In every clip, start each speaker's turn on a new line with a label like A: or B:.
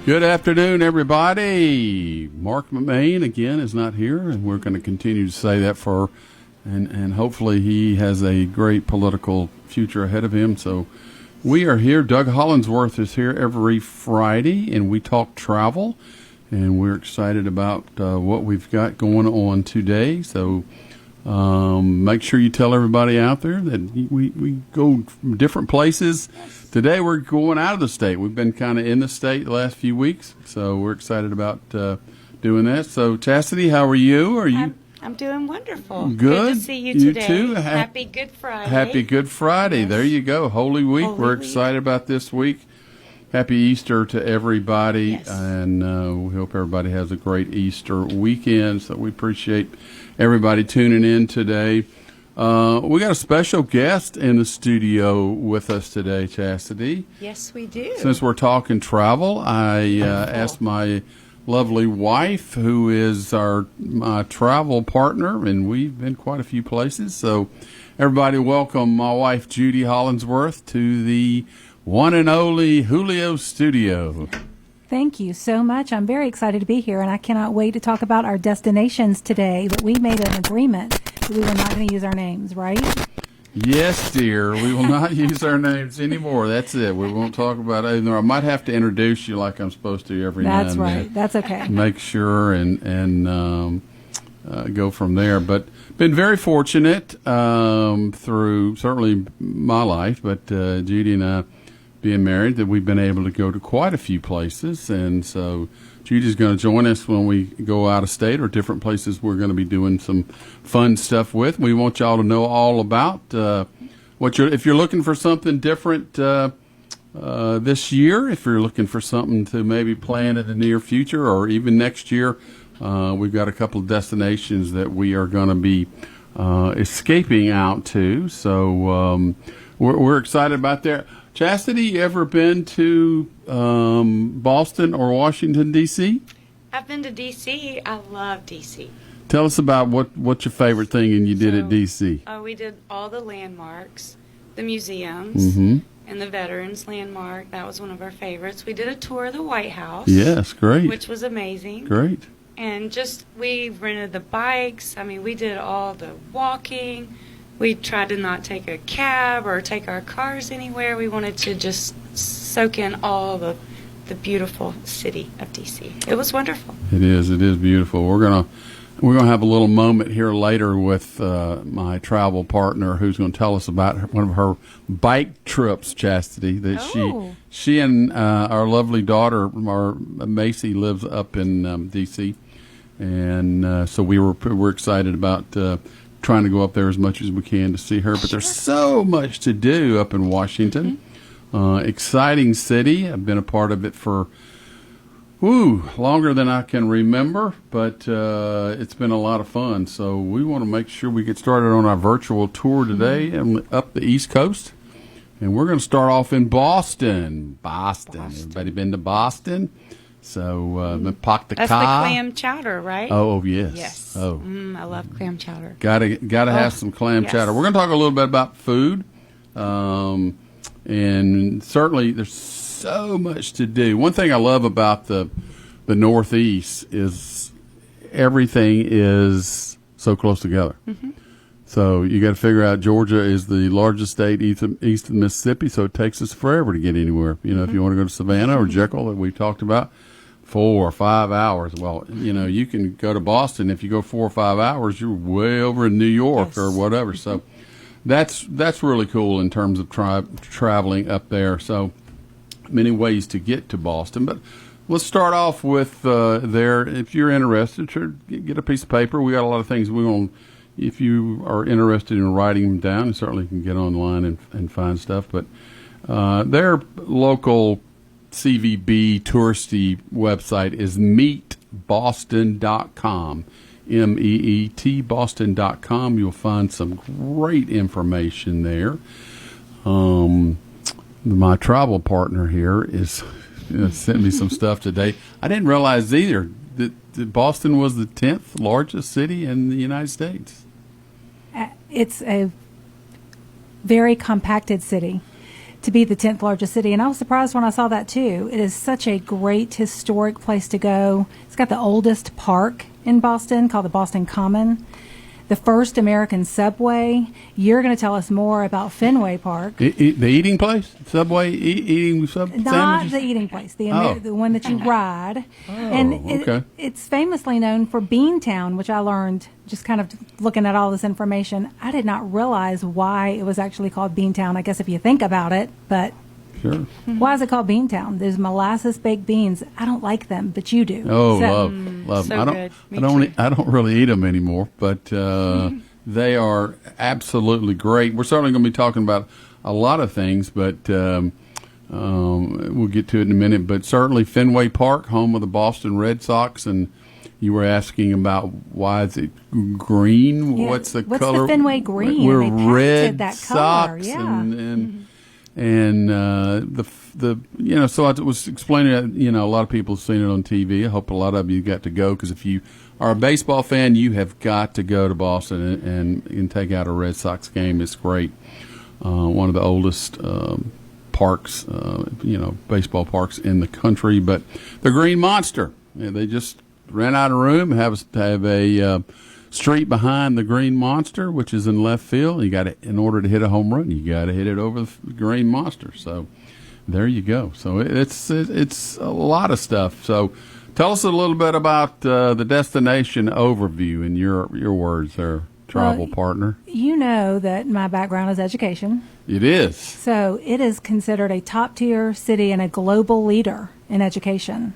A: Good afternoon, everybody. Marc McMain, again, is not here, and we're going to continue to say that and hopefully he has a great political future ahead of him. So we are here. Doug Hollingsworth is here every Friday, and we talk travel, and we're excited about what we've got going on today. So make sure you tell everybody out there that we go different places. Today we're going out of the state. We've been kind of in the state the last few weeks, so we're excited about doing that. So Chastity, how are you?
B: I'm doing wonderful.
A: Good
B: to see you today.
A: You too.
B: Happy Good Friday.
A: Happy Good Friday.
B: Yes.
A: There you go. Holy Week. We're
B: Week.
A: excited about this week. Happy Easter to everybody,
B: Yes.
A: and we hope everybody has a great Easter weekend. So we appreciate everybody tuning in today. We got a special guest in the studio with us today, Chastity.
B: Yes, we do.
A: Since we're talking travel, I asked my lovely wife, who is my travel partner, and we've been quite a few places. So everybody welcome my wife, Judy Hollingsworth, to the one and only Julio Studio.
C: Thank you so much. I'm very excited to be here, and I cannot wait to talk about our destinations today. But we made an agreement that we were not going to use our names, right?
A: Yes, dear. We will not use our names anymore. That's it. We won't talk about it. I might have to introduce you like I'm supposed to every now and then.
C: That's right. That's okay.
A: Make sure and go from there. But been very fortunate through certainly my life, but Judy and I being married, that we've been able to go to quite a few places. And so Judy's going to join us when we go out of state or different places we're going to be doing some fun stuff with. We want y'all to know all about if you're looking for something different this year, if you're looking for something to maybe plan in the near future or even next year, we've got a couple of destinations that we are going to be escaping out to. So we're excited about that. Chastity, you ever been to Boston or Washington, D.C.?
B: I've been to D.C. I love D.C.
A: Tell us about what's your favorite thing and you did at D.C.
B: We did all the landmarks, the museums, and the Veterans Landmark. That was one of our favorites. We did a tour of the White House.
A: Yes, great.
B: Which was amazing.
A: Great.
B: And we rented the bikes. I mean, we did all the walking. We tried to not take a cab or take our cars anywhere. We wanted to just soak in all the beautiful city of D.C. It was wonderful.
A: It is beautiful. We're gonna have a little moment here later with my travel partner, who's going to tell us about one of her bike trips, Chastity. That she and our lovely daughter, Macy, lives up in D.C. And so we're excited about trying to go up there as much as we can to see her. But there's so much to do up in Washington. Exciting city. I've been a part of it for longer than I can remember, but it's been a lot of fun. So we want to make sure we get started on our virtual tour today and up the East Coast. And we're going to start off in Boston. Everybody been to Boston? So,
B: That's the clam chowder, right?
A: Oh, yes.
B: Yes.
A: Oh.
B: I love clam chowder.
A: Gotta have some clam chowder. We're going to talk a little bit about food. And certainly there's so much to do. One thing I love about the Northeast is everything is so close together. So you got to figure out Georgia is the largest state east of Mississippi, so it takes us forever to get anywhere. If you want to go to Savannah or Jekyll that we talked about, 4 or 5 hours. Well, you can go to Boston. If you go 4 or 5 hours, you're way over in New York or whatever. So that's really cool in terms of traveling up there. So many ways to get to Boston. But let's start off with there. If you're interested, get a piece of paper. We got a lot of things we want. If you are interested in writing them down, you certainly can get online and find stuff. But their local CVB touristy website is meetboston.com, MEET Boston.com. You'll find some great information there. My travel partner here sent me some stuff today. I didn't realize either that Boston was the 10th largest city in the United States.
C: It's a very compacted city. to be the 10th largest city. And I was surprised when I saw that too. It is such a great historic place to go. It's got the oldest park in Boston called the Boston Common, the first American subway. You're going to tell us more about Fenway Park.
A: The eating place? Subway eating
C: Not
A: sandwiches?
C: the eating place, the one that you ride.
A: Okay.
C: It's famously known for Beantown, which I learned just kind of looking at all this information. I did not realize why it was actually called Beantown, I guess if you think about it, but
A: Sure.
C: why is it called Beantown? There's molasses baked beans. I don't like them, but you do.
A: Oh,
C: So-
A: love
B: so
A: them.
B: good. Me
A: I don't really eat them anymore, but they are absolutely great. We're certainly going to be talking about a lot of things, but we'll get to it in a minute. But certainly Fenway Park, home of the Boston Red Sox, and you were asking about why is it green?
C: Yeah.
A: What's the
C: What's
A: color?
C: the Fenway green?
A: We're
C: They patented
A: Red
C: that color,
A: Sox,
C: yeah.
A: and so I was explaining that, a lot of people have seen it on TV. I hope a lot of you got to go, because if you are a baseball fan, you have got to go to Boston and take out a Red Sox game. It's great. One of the oldest parks, baseball parks in the country. But the Green Monster, they just rent out a room, have a street behind the Green Monster, which is in left field. In order to hit a home run, you got to hit it over the Green Monster. So there you go. So it's a lot of stuff. So tell us a little bit about the destination overview in your words there, travel partner.
C: You know that my background is education.
A: It is.
C: So it is considered a top-tier city and a global leader in education,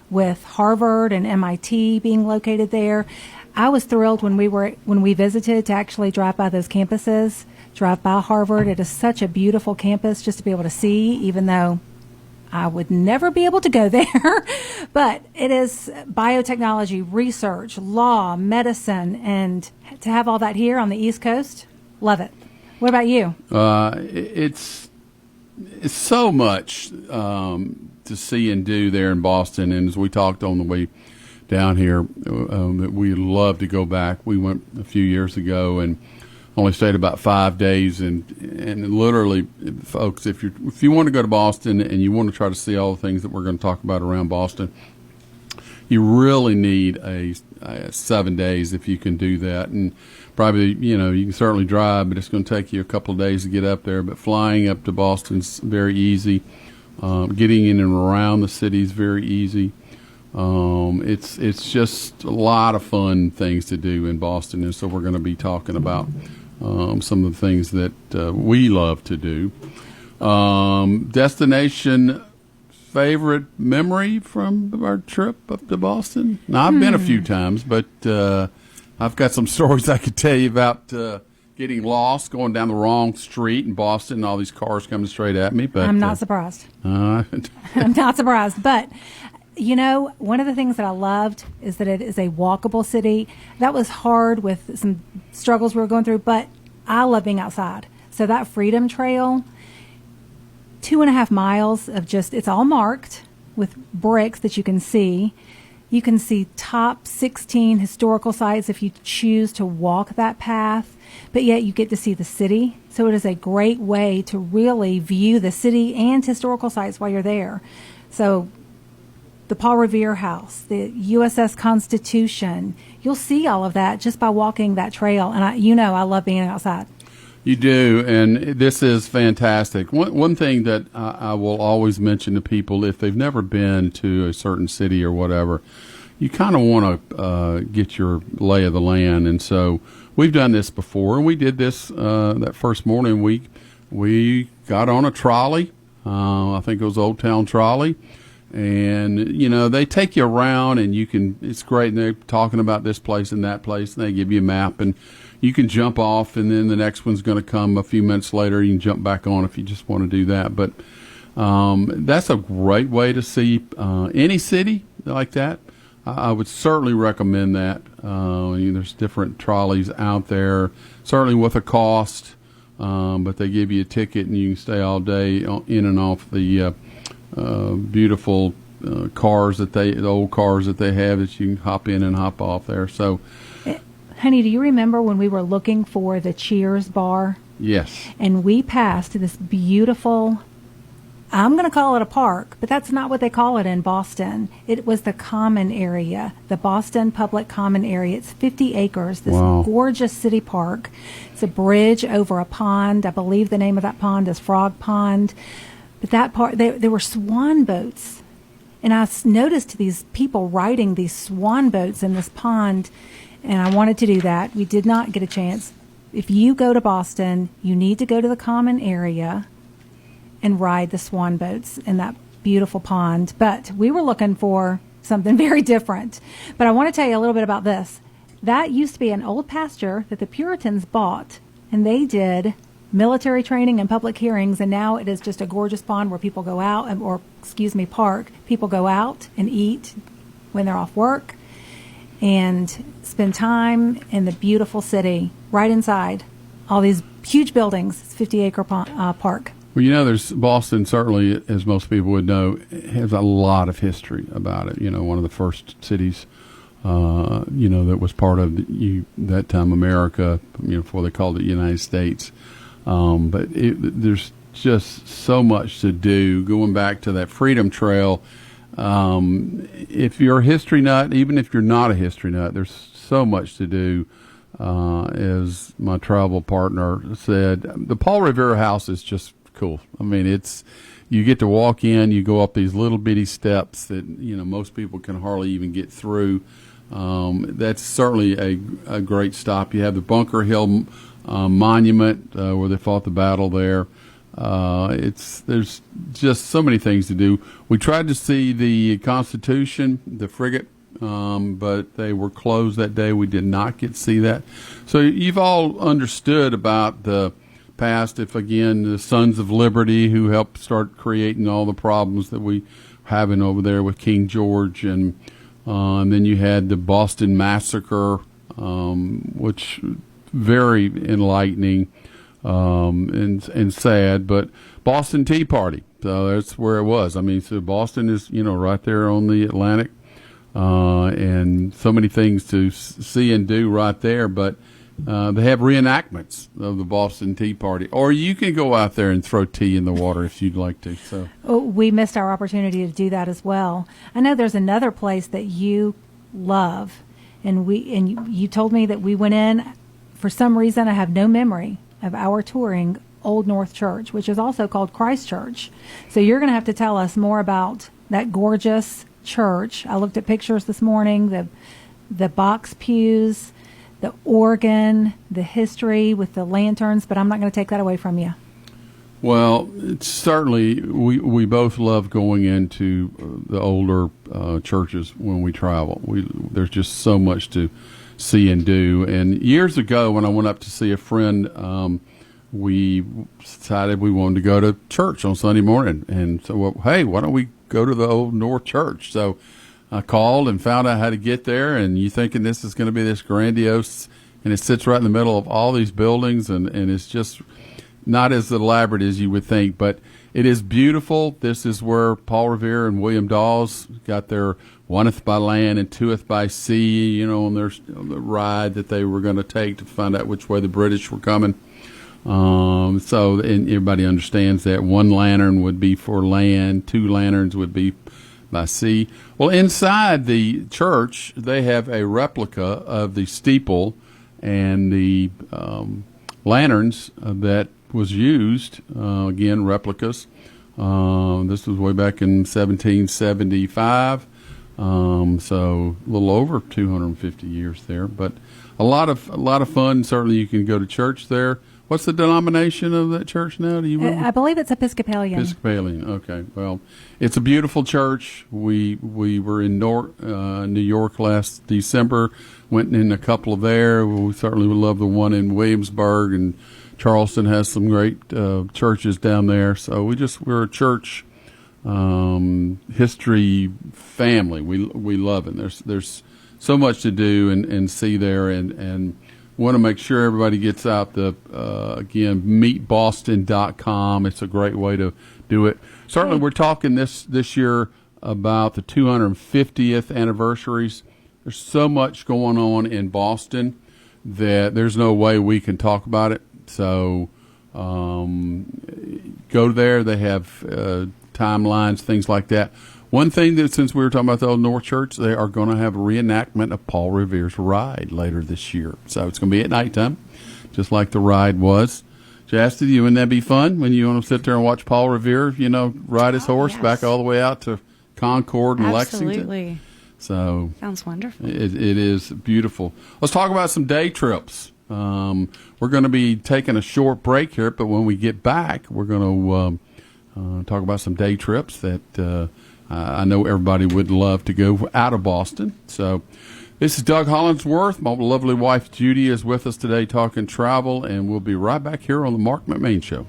C: with Harvard and MIT being located there. I was thrilled when we visited to actually drive by those campuses, drive by Harvard. It is such a beautiful campus just to be able to see, even though I would never be able to go there. But it is biotechnology, research, law, medicine, and to have all that here on the East Coast, love it. What about you?
A: It's so much to see and do there in Boston. And as we talked on the way down here, that we love to go back. We went a few years ago and only stayed about 5 days. And literally, folks, if you want to go to Boston and you want to try to see all the things that we're going to talk about around Boston, you really need a 7 days if you can do that. And probably, you can certainly drive, but it's going to take you a couple of days to get up there. But flying up to Boston's very easy. Getting in and around the city is very easy. It's just a lot of fun things to do in Boston, and so we're going to be talking about some of the things that we love to do. Destination favorite memory from our trip up to Boston? Now, I've been a few times, but I've got some stories I could tell you about getting lost, going down the wrong street in Boston, and all these cars coming straight at me. But
C: I'm not surprised.
A: I'm
C: I'm not surprised. But, one of the things that I loved is that it is a walkable city. That was hard with some struggles we were going through, but I love being outside. So that Freedom Trail, 2.5 miles of it's all marked with bricks that you can see. You can see top 16 historical sites if you choose to walk that path, but yet you get to see the city. So it is a great way to really view the city and historical sites while you're there. So the Paul Revere House, the USS Constitution, you'll see all of that just by walking that trail. And I love being outside.
A: You do, and this is fantastic. One thing that I will always mention to people, if they've never been to a certain city or whatever, you kind of want to get your lay of the land. And so we've done this before, and we did this that first morning. We got on a trolley. I think it was Old Town Trolley. And, they take you around, and it's great. And they're talking about this place and that place, and they give you a map, and you can jump off, and then the next one's going to come a few minutes later. You can jump back on if you just want to do that. But that's a great way to see any city like that. I would certainly recommend that. There's different trolleys out there, certainly with a cost, but they give you a ticket, and you can stay all day in and off the beautiful the old cars that they have that you can hop in and hop off there. So,
C: Honey, do you remember when we were looking for the Cheers bar?
A: Yes.
C: And we passed this beautiful, I'm going to call it a park, but that's not what they call it in Boston. It was the common area, the Boston Public Common Area. It's 50 acres, this
A: Wow.
C: gorgeous city park. It's a bridge over a pond. I believe the name of that pond is Frog Pond. But that part, there were swan boats. And I noticed these people riding these swan boats in this pond, and I wanted to do that. We did not get a chance. If you go to Boston, you need to go to the common area and ride the swan boats in that beautiful pond. But we were looking for something very different. But I want to tell you a little bit about this. That used to be an old pasture that the Puritans bought, and they did military training and public hearings, and now it is just a gorgeous pond where people go out, park. People go out and eat when they're off work and spend time in the beautiful city right inside all these huge buildings. It's 50-acre park.
A: Well, there's Boston, certainly, as most people would know, has a lot of history about it. One of the first cities, that was part of that time America, before they called it United States. But there's just so much to do. Going back to that Freedom Trail, if you're a history nut, even if you're not a history nut, there's so much to do. As my travel partner said, the Paul Revere House is just cool. I mean, you get to walk in, you go up these little bitty steps that most people can hardly even get through. That's certainly a great stop. You have the Bunker Hill monument where they fought the battle there. There's just so many things to do. We tried to see the Constitution, the frigate, but they were closed that day. We did not get to see that. So you've all understood about the past. If again, the Sons of Liberty, who helped start creating all the problems that we having over there with King George, and then you had the Boston Massacre, which very enlightening and sad, but Boston Tea Party. So that's where it was. I mean, so Boston is right there on the Atlantic, and so many things to see and do right there. But they have reenactments of the Boston Tea Party, or you can go out there and throw tea in the water if you'd like to. So
C: we missed our opportunity to do that as well. I know there's another place that you love, and you told me that we went in. For some reason, I have no memory of our touring Old North Church, which is also called Christ Church. So you're going to have to tell us more about that gorgeous church. I looked at pictures this morning, the box pews, the organ, the history with the lanterns, but I'm not going to take that away from you.
A: Well, it's certainly, we both love going into the older churches when we travel. There's just so much to see and do. And years ago, when I went up to see a friend, we decided we wanted to go to church on Sunday morning. And so, well, hey, why don't we go to the Old North Church? So I called and found out how to get there. And you thinking this is going to be this grandiose, and it sits right in the middle of all these buildings, and it's just not as elaborate as you would think, but it is beautiful. This is where Paul Revere and William Dawes got their oneth by land and twoeth by sea, on the ride that they were going to take to find out which way the British were coming. So and everybody understands that one lantern would be for land, two lanterns would be by sea. Well, inside the church, they have a replica of the steeple and the lanterns that was used, again, replicas. This was way back in 1775, so a little over 250 years there. But a lot of fun. Certainly, you can go to church there. What's the denomination of that church now? Do you remember?
C: I believe it's Episcopalian.
A: Episcopalian. Okay. Well, it's a beautiful church. We were in New York last December. Went in a couple of there. We certainly would love the one in Williamsburg, and Charleston has some great churches down there. So we're a church history family. We love it. There's so much to do and see there, and want to make sure everybody gets out the again, meetboston.com. It's a great way to do it. Certainly, we're talking this year about the 250th anniversaries. There's so much going on in Boston that there's no way we can talk about it. So Go there. They have timelines, things like that. One thing that, since we were talking about the Old North Church, they are going to have a reenactment of Paul Revere's ride later this year. So it's going to be at nighttime, just like the ride was. Chastity, wouldn't that be fun when you want to sit there and watch Paul Revere, ride his horse back all the way out to Concord and Lexington?
B: Absolutely.
A: So
B: Sounds wonderful.
A: It is beautiful. Let's talk about some day trips. We're going to be taking a short break here, but when we get back, we're going to talk about some day trips that I know everybody would love to go out of Boston. So this is Doug Hollingsworth. My lovely wife Judy is with us today talking travel, and we'll be right back here on the Marc McMain Show.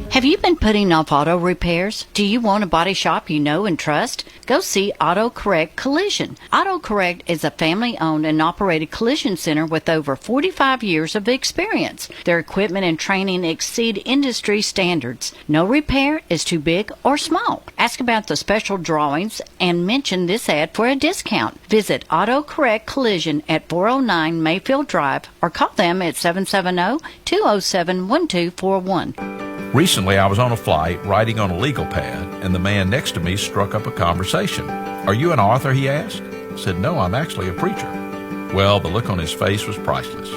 D: Have you been putting off auto repairs? Do you want a body shop you know and trust? Go see Auto Correct Collision. Auto Correct is a family-owned and operated collision center with over 45 years of experience. Their equipment and training exceed industry standards. No repair is too big or small. Ask about the special drawings and mention this ad for a discount. Visit Auto Correct Collision at 409 Mayfield Drive or call them at 770-207-1241.
E: Recently, I was on a flight writing on a legal pad, and the man next to me struck up a conversation. "Are you an author?" he asked. I said, "No, I'm actually a preacher." Well, the look on his face was priceless.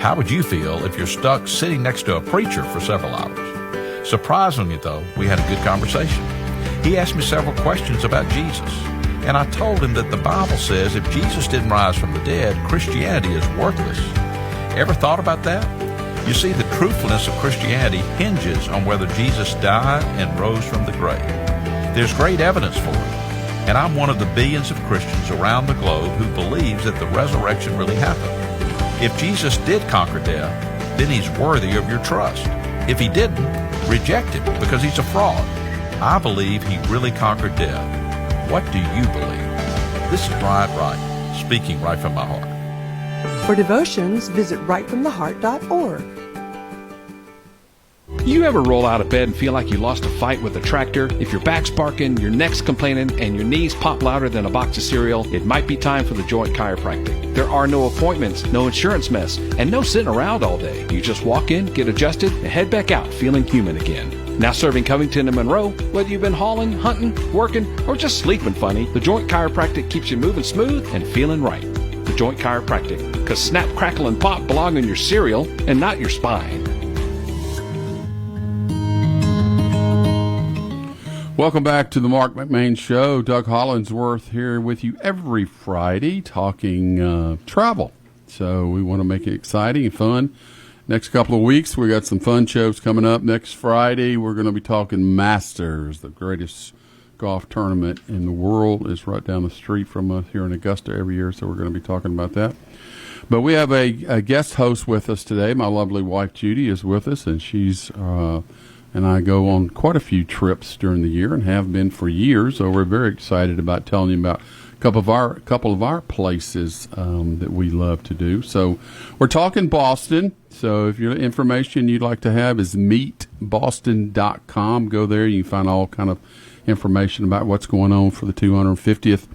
E: How would you feel if you're stuck sitting next to a preacher for several hours? Surprisingly, though, we had a good conversation. He asked me several questions about Jesus, and I told him that the Bible says if Jesus didn't rise from the dead, Christianity is worthless. Ever thought about that? You see, the truthfulness of Christianity hinges on whether Jesus died and rose from the grave. There's great evidence for it, and I'm one of the billions of Christians around the globe who believes that the resurrection really happened. If Jesus did conquer death, then he's worthy of your trust. If he didn't, reject him because he's a fraud. I believe he really conquered death. What do you believe? This is Brian Wright, speaking right from my heart.
F: For devotions, visit rightfromtheheart.org.
G: You ever roll out of bed and feel like you lost a fight with a tractor? If your back's barking, your neck's complaining, and your knees pop louder than a box of cereal, it might be time for the Joint Chiropractic. There are no appointments, no insurance mess, and no sitting around all day. You just walk in, get adjusted, and head back out feeling human again. Now serving Covington and Monroe, whether you've been hauling, hunting, working, or just sleeping funny, the Joint Chiropractic keeps you moving smooth and feeling right. The Joint Chiropractic, because snap, crackle, and pop belong in your cereal and not your spine.
A: Welcome back to the Marc McMain Show. Doug Hollingsworth here with you every Friday talking travel. So we want to make it exciting and fun. Next couple of weeks, we got some fun shows coming up. Next Friday, we're going to be talking Masters, the greatest golf tournament in the world. Is right down the street from us here in Augusta every year, so we're going to be talking about that. But we have a guest host with us today. My lovely wife Judy is with us, and she's and I go on quite a few trips during the year and have been for years. So we're very excited about telling you about a couple of our places that we love to do. So we're talking Boston. So if your information you'd like to have is meetboston.com, go there. You can find all kind of information about what's going on for the 250th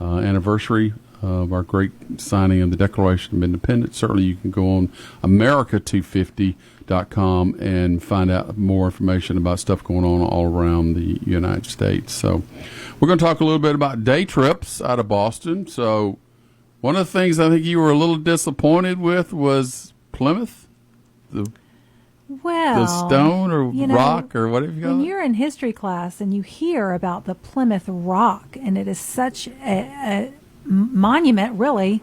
A: anniversary of our great signing of the Declaration of Independence. Certainly you can go on America250.com and find out more information about stuff going on all around the United States. So we're going to talk a little bit about day trips out of Boston. So one of the things I think you were a little disappointed with was Plymouth, the stone or rock or whatever you call it.
C: When you're in history class and you hear about the Plymouth Rock, and it is such a monument, really,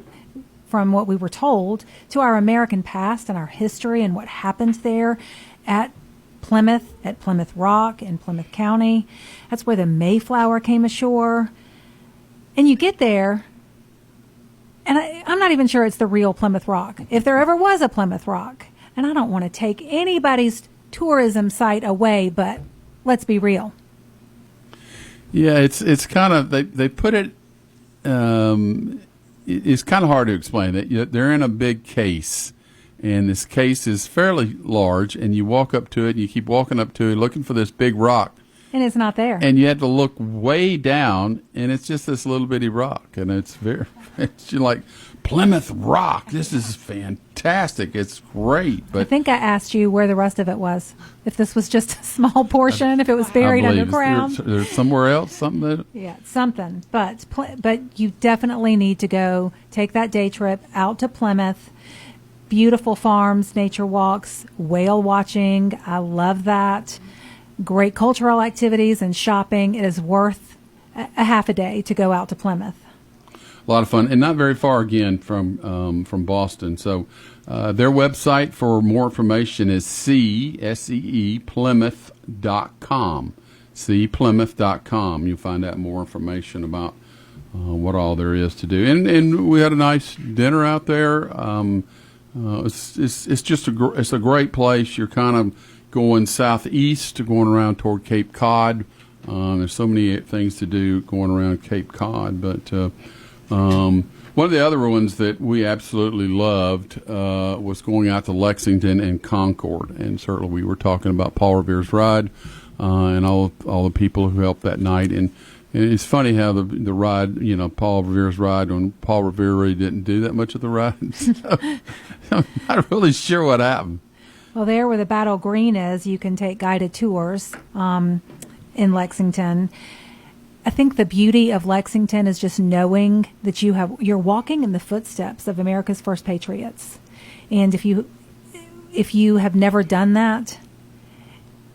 C: from what we were told, to our American past and our history and what happened there at Plymouth Rock in Plymouth County. That's where the Mayflower came ashore. And you get there, and I'm not even sure it's the real Plymouth Rock, if there ever was a Plymouth Rock. And I don't want to take anybody's tourism site away, but let's be real.
A: Yeah, it's kind of, they put it, it's kind of hard to explain it. They're in a big case, and this case is fairly large, and you walk up to it, and you keep walking up to it, looking for this big rock,
C: And it's not there.
A: And you have to look way down, and it's just this little bitty rock, and it's it's like Plymouth Rock. This is fantastic. It's great. But
C: I think I asked you where the rest of it was. If this was just a small portion, if it was buried
A: I believe
C: underground.
A: there's somewhere else, something that.
C: Yeah, something. But you definitely need to go take that day trip out to Plymouth. Beautiful farms, nature walks, whale watching. I love that. Great cultural activities and shopping. It is worth a half a day to go out to Plymouth.
A: A lot of fun, and not very far again from Boston. So their website for more information is Plymouth.com. Plymouth.com. You'll find out more information about what all there is to do. And we had a nice dinner out there. It's just it's a great place. You're kind of going southeast, going around toward Cape Cod. There's so many things to do going around Cape Cod, but one of the other ones that we absolutely loved was going out to Lexington and Concord, and certainly we were talking about Paul Revere's ride and all the people who helped that night. And it's funny how the ride, Paul Revere's ride, when Paul Revere really didn't do that much of the ride. So, I'm not really sure what happened.
C: Well, there where the Battle Green is, you can take guided tours in Lexington. I think the beauty of Lexington is just knowing that you're walking in the footsteps of America's first patriots. And if you have never done that,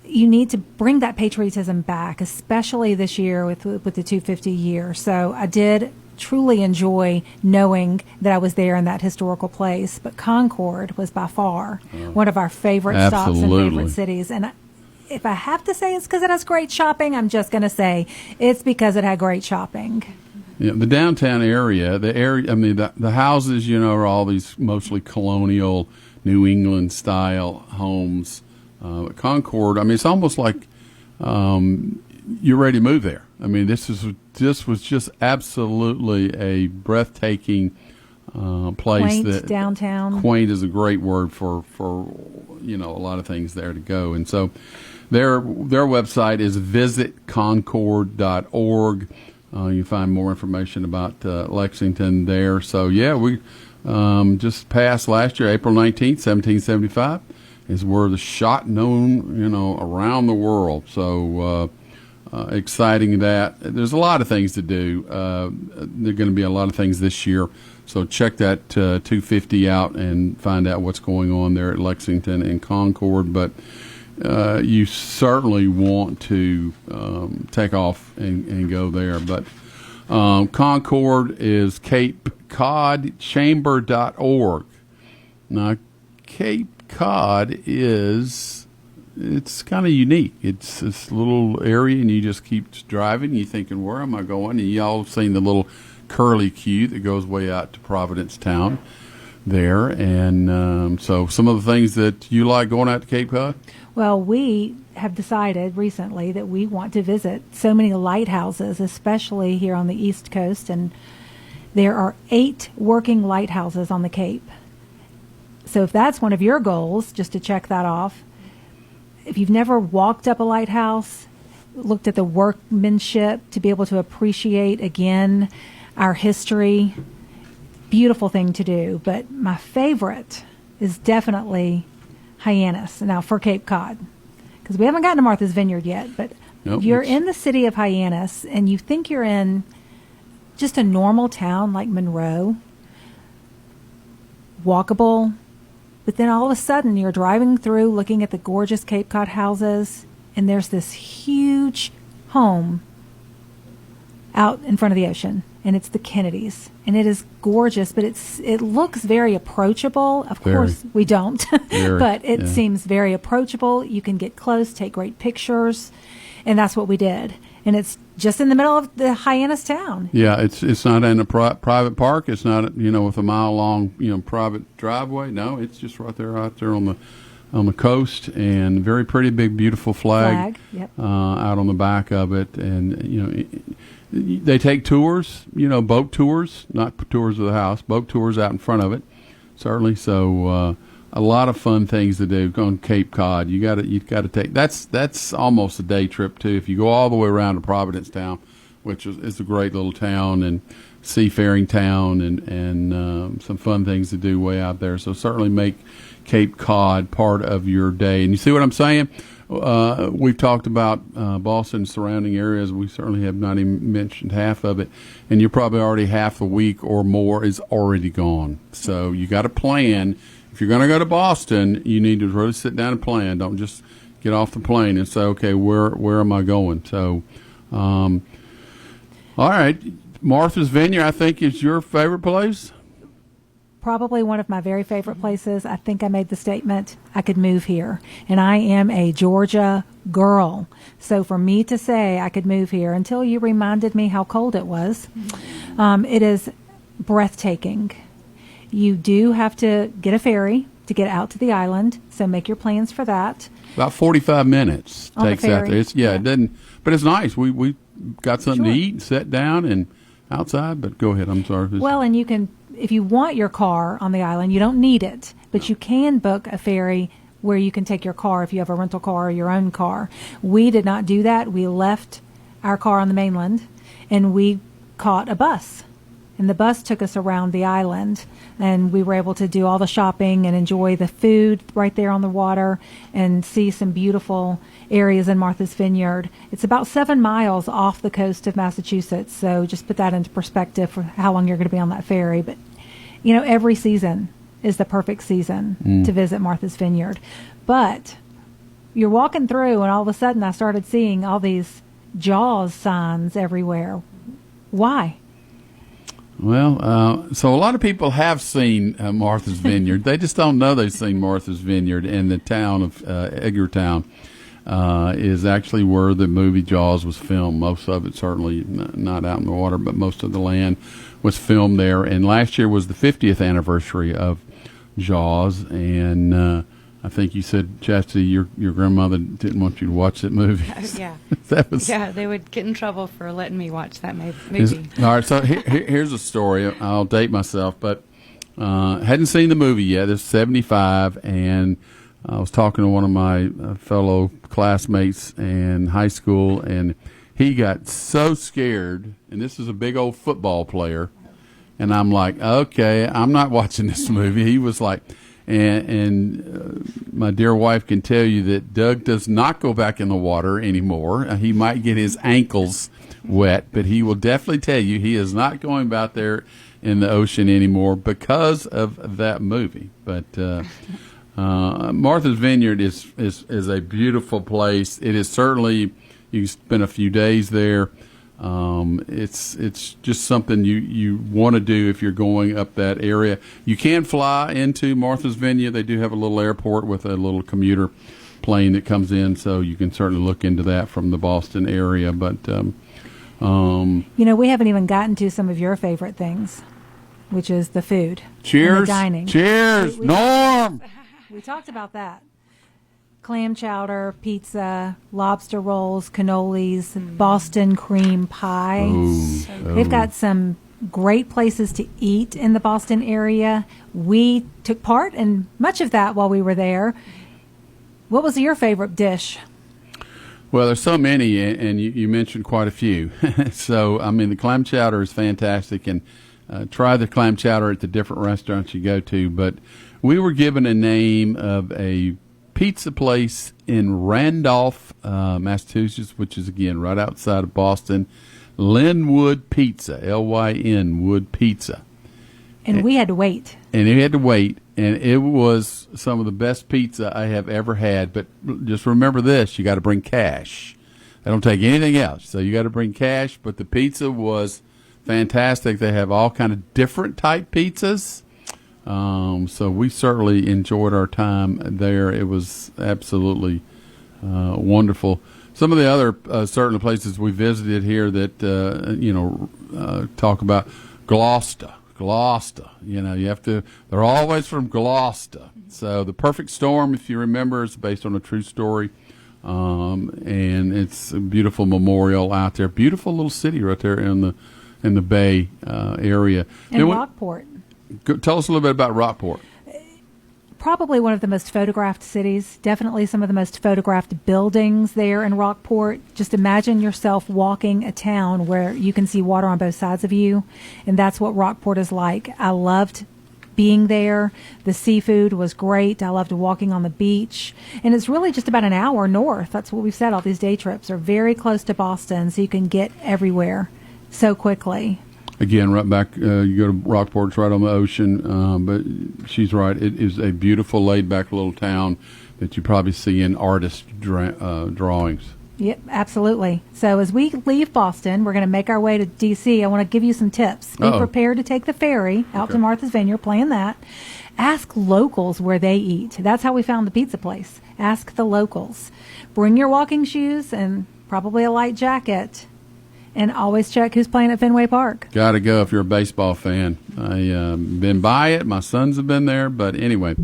C: you need to bring that patriotism back, especially this year with the 250 year. So I did truly enjoy knowing that I was there in that historical place. But Concord was by far one of our favorite stops and favorite cities. And if I have to say it's because it has great shopping, I'm just going to say it's because it had great shopping.
A: Yeah, the downtown area, the houses, are all these mostly colonial New England style homes. Concord, it's almost like you're ready to move there. This was just absolutely a breathtaking place.
C: Quaint downtown.
A: Quaint is a great word for a lot of things there to go. And so their website is visitconcord.org. You find more information about Lexington there. So yeah, we just passed last year, April 19th, 1775. Is where the shot known, around the world. So exciting that. There's a lot of things to do. There are going to be a lot of things this year. So check that 250 out and find out what's going on there at Lexington and Concord. But you certainly want to take off and go there. But Concord is CapeCodChamber.org. Now, Cape Cod it's kind of unique. It's this little area, and you just keep driving. You're thinking, where am I going? And y'all have seen the little curly Q that goes way out to Provincetown there. And so some of the things that you like going out to Cape Cod?
C: Well, we have decided recently that we want to visit so many lighthouses, especially here on the East Coast. And there are 8 working lighthouses on the Cape. So if that's one of your goals, just to check that off, if you've never walked up a lighthouse, looked at the workmanship to be able to appreciate, again, our history, beautiful thing to do. But my favorite is definitely Hyannis, now for Cape Cod, because we haven't gotten to Martha's Vineyard yet. But
A: nope,
C: you're in the city of Hyannis, and you think you're in just a normal town like Monroe, walkable. But then all of a sudden, you're driving through, looking at the gorgeous Cape Cod houses, and there's this huge home out in front of the ocean, and it's the Kennedys, and it is gorgeous, but it looks very approachable. Of course, we don't, but it seems very approachable. You can get close, take great pictures, and that's what we did. And it's just in the middle of the Hyannis town.
A: Yeah, it's not in a private park. It's not with a mile long private driveway. No, it's just right there out there on the coast, and very pretty big beautiful flag.
C: Yep.
A: Out on the back of it, and they take tours, boat tours, not tours of the house, boat tours out in front of it, certainly. So a lot of fun things to do. Go on Cape Cod. You got to take that's almost a day trip too. If you go all the way around to Providencetown, which is a great little town and seafaring town, and some fun things to do way out there. So certainly make Cape Cod part of your day. And you see what I'm saying? We've talked about Boston and surrounding areas. We certainly have not even mentioned half of it, and you're probably already half a week or more is already gone. So you got to plan. If you're going to go to Boston, you need to really sit down and plan. Don't just get off the plane and say, okay, where am I going? So, all right, Martha's Vineyard, I think, is your favorite place?
C: Probably one of my very favorite places. I think I made the statement I could move here. And I am a Georgia girl. So for me to say I could move here, until you reminded me how cold it was, it is breathtaking. You do have to get a ferry to get out to the island, so make your plans for that.
A: About 45 minutes
C: On the
A: takes out
C: ferry.
A: there. It doesn't, but it's nice. We got something to
C: Sure.
A: eat and sit down and outside. But go ahead. I'm sorry.
C: Well, and you can, if you want your car on the island, you don't need it, but you can book a ferry where you can take your car if you have a rental car or your own car. We did not do that. We left our car on the mainland, and we caught a bus. And the bus took us around the island, and we were able to do all the shopping and enjoy the food right there on the water and see some beautiful areas in Martha's Vineyard. It's about 7 miles off the coast of Massachusetts, so just put that into perspective for how long you're going to be on that ferry. But, you know, every season is the perfect season to visit Martha's Vineyard. But you're walking through, and all of a sudden I started seeing all these Jaws signs everywhere. Why?
A: Well, so a lot of people have seen Martha's Vineyard. They just don't know they've seen Martha's Vineyard. And the town of Edgartown is actually where the movie Jaws was filmed. Most of it certainly not out in the water, but most of the land was filmed there. And last year was the 50th anniversary of Jaws. And I think you said, Chastity, your grandmother didn't want you to watch that movie.
B: Yeah.
A: That was,
B: Yeah, they would get in trouble for letting me watch that movie.
A: all right, so here's a story. I'll date myself, but hadn't seen the movie yet. It's 75, and I was talking to one of my fellow classmates in high school, and he got so scared, and this is a big old football player, and I'm like, okay, I'm not watching this movie. He was like... And my dear wife can tell you that Doug does not go back in the water anymore. He might get his ankles wet, but he will definitely tell you he is not going back there in the ocean anymore because of that movie. But Martha's Vineyard is a beautiful place. It is certainly, you spend a few days there. It's just something you want to do if you're going up that area. You can fly into Martha's Vineyard. They do have a little airport with a little commuter plane that comes in, so you can certainly look into that from the Boston area. But
C: You know, we haven't even gotten to some of your favorite things, which is the food.
A: cheers,
C: And the dining.
A: cheers, Norm.
C: We talked about that. Clam chowder, pizza, lobster rolls, cannolis, Boston cream pie. They've got some great places to eat in the Boston area. We took part in much of that while we were there. What was your favorite dish?
A: Well, there's so many, and you mentioned quite a few. So, I mean, the clam chowder is fantastic, and try the clam chowder at the different restaurants you go to. But we were given a name of a pizza place in Randolph, Massachusetts, which is, again, right outside of Boston. Linwood Pizza, Lyn Wood Pizza.
C: And we had to wait.
A: And you had to wait, and it was some of the best pizza I have ever had. But just remember this, you got to bring cash. They don't take anything else, so you got to bring cash. But the pizza was fantastic. They have all kind of different type pizzas. So we certainly enjoyed our time there. It was absolutely wonderful. Some of the other certain places we visited here that, talk about Gloucester. You know, you have to, they're always from Gloucester. So The Perfect Storm, if you remember, is based on a true story. And it's a beautiful memorial out there. Beautiful little city right there in the Bay area.
C: And Rockport.
A: Tell us a little bit about Rockport.
C: probably one of the most photographed cities, definitely some of the most photographed buildings there in Rockport. Just imagine yourself walking a town where you can see water on both sides of you, and that's what Rockport is like. I loved being there. The seafood was great. I loved walking on the beach, and it's really just about an hour north. That's what we've said. All these day trips are very close to Boston, so you can get everywhere so quickly.
A: Again, right back, you go to Rockport, it's right on the ocean, but she's right. It is a beautiful, laid-back little town that you probably see in artist drawings.
C: Yep, absolutely. So as we leave Boston, we're going to make our way to D.C. I want to give you some tips. Be prepared to take the ferry out to Martha's Vineyard, plan that. Ask locals where they eat. That's how we found the pizza place. Ask the locals. Bring your walking shoes and probably a light jacket. And always check who's playing at Fenway Park.
A: Got to go if you're a baseball fan. I've been by it. My sons have been there. But anyway,